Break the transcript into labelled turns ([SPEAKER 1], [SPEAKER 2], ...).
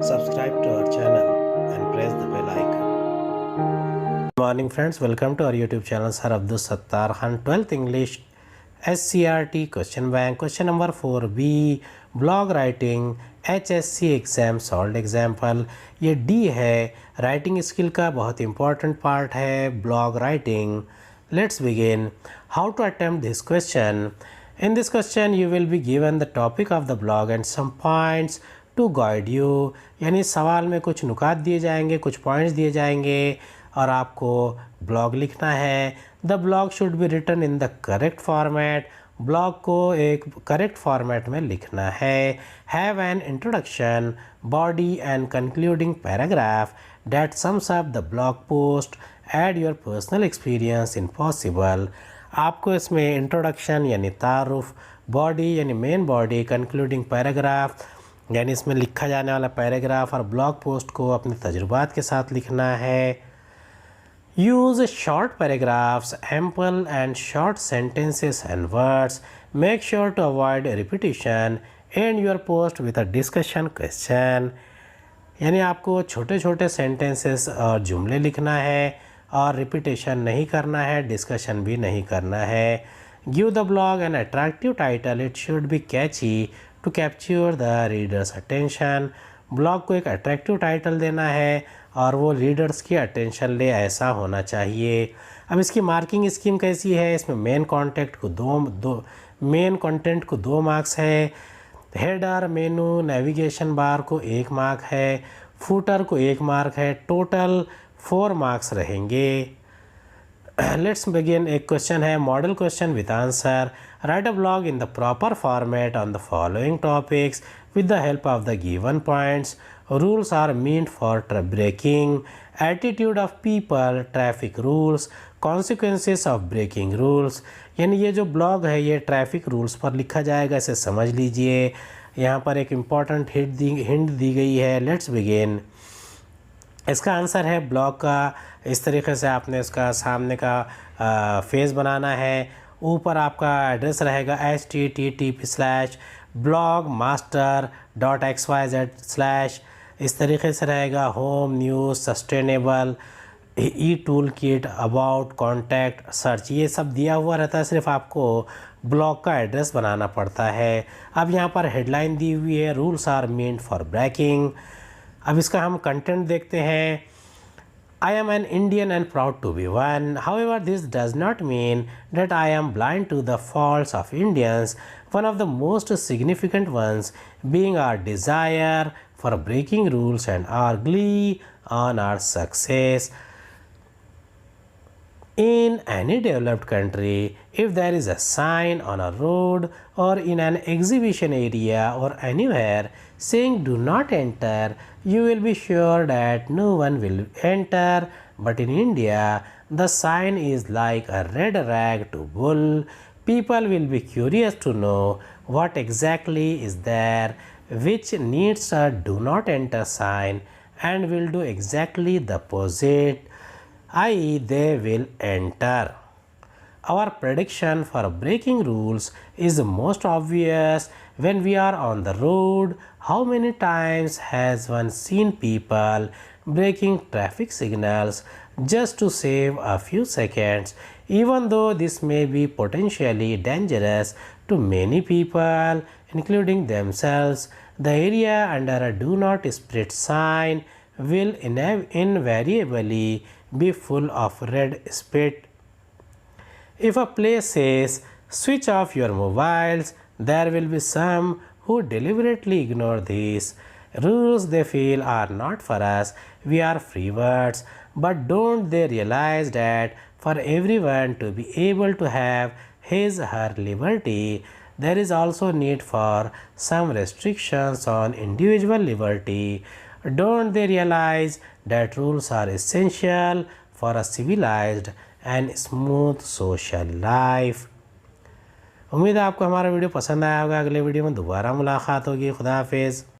[SPEAKER 1] subscribe to our channel and press the bell icon. Good morning friends, welcome to our YouTube channel Sir Abdul Sattar Khan 12th English SCRT question bank. Question number 4B, blog writing HSC exam solve example. ये D है, writing skill का बहुत important part है blog writing. Let's begin. How to attempt this question? In this question you will be given the topic of the blog and some points to guide you. यानी सवाल में कुछ नुकात दिए जाएंगे, कुछ पॉइंट्स दिए जाएंगे और आपको ब्लॉग लिखना है. The blog should be written in the correct format. Blog को एक करेक्ट फॉर्मेट में लिखना है. Have an introduction, body and concluding paragraph that sums up the blog post. Add your personal experience in possible. आपको इसमें introduction यानी तारुफ, body यानी मेन बॉडी, कंक्लूडिंग पैराग्राफ यानी इसमें लिखा जाने वाला पैराग्राफ और ब्लॉग पोस्ट को अपने तजुर्बात के साथ लिखना है. Use short paragraphs, ample and short sentences and words. Make sure to avoid repetition. And your post with a discussion question. यानी आपको छोटे छोटे सेंटेंसेस और जुमले लिखना है और रिपीटेशन नहीं करना है, डिस्कशन भी नहीं करना है. Give the blog an attractive title. It should be catchy to capture the readers attention. Blog को एक अट्रैक्टिव टाइटल देना है और वो रीडर्स की अटेंशन ले, ऐसा होना चाहिए. अब इसकी मार्किंग स्कीम कैसी है? इसमें मेन कंटेंट को 2 मार्क्स है. हेडर, मेनू, नेविगेशन बार को 1 मार्क है. फूटर को 1 मार्क है. टोटल 4 मार्क्स रहेंगे. Let's begin. एक क्वेश्चन है, model question with answer. Right a blog in the proper format on the following topics with the help of the given points. Rules are meant for breaking. Attitude of people, traffic rules, consequences of breaking rules. यानी ये जो blog है ये traffic rules पर लिखा जाएगा, इसे समझ लीजिए. यहाँ पर एक इम्पॉर्टेंट हिंट दी गई है. Let's begin. इसका आंसर है ब्लॉग का. इस तरीके से आपने इसका सामने का फेस बनाना है. ऊपर आपका एड्रेस रहेगा http:/blogmaster.xyz/ इस तरीके से रहेगा. Home, news, sustainable, E tool kit, about, contact, search, ये सब दिया हुआ रहता है. सिर्फ आपको ब्लॉग का एड्रेस बनाना पड़ता है. अब यहाँ पर हेडलाइन दी हुई है, rules are meant for breaking. अब इसका हम कंटेंट देखते हैं. I am an Indian and proud to be one. However, this does not mean that I am blind to the faults of Indians. One of the most significant ones being our desire for breaking rules and our glee on our success. In any developed country, if there is a sign on a road or in an exhibition area or anywhere saying do not enter, you will be sure that no one will enter. But in India, the sign is like a red rag to bull. People will be curious to know what exactly is there, which needs a do not enter sign, and will do exactly the opposite, i.e. they will enter. Our prediction for breaking rules is most obvious when we are on the road. How many times has one seen people breaking traffic signals just to save a few seconds? Even though this may be potentially dangerous to many people, including themselves, the area under a do not split sign will invariably be full of red spit. If a place says switch off your mobiles, there will be some who deliberately ignore these rules. They feel are not for us. We are free birds. But don't they realize that for everyone to be able to have his or her liberty, there is also need for some restrictions on individual liberty? Don't they realize that rules are essential for a civilized and smooth social life? उम्मीद है आपको हमारा video पसंद आया होगा. अगले video में दोबारा मुलाकात होगी. खुदा हाफिज़.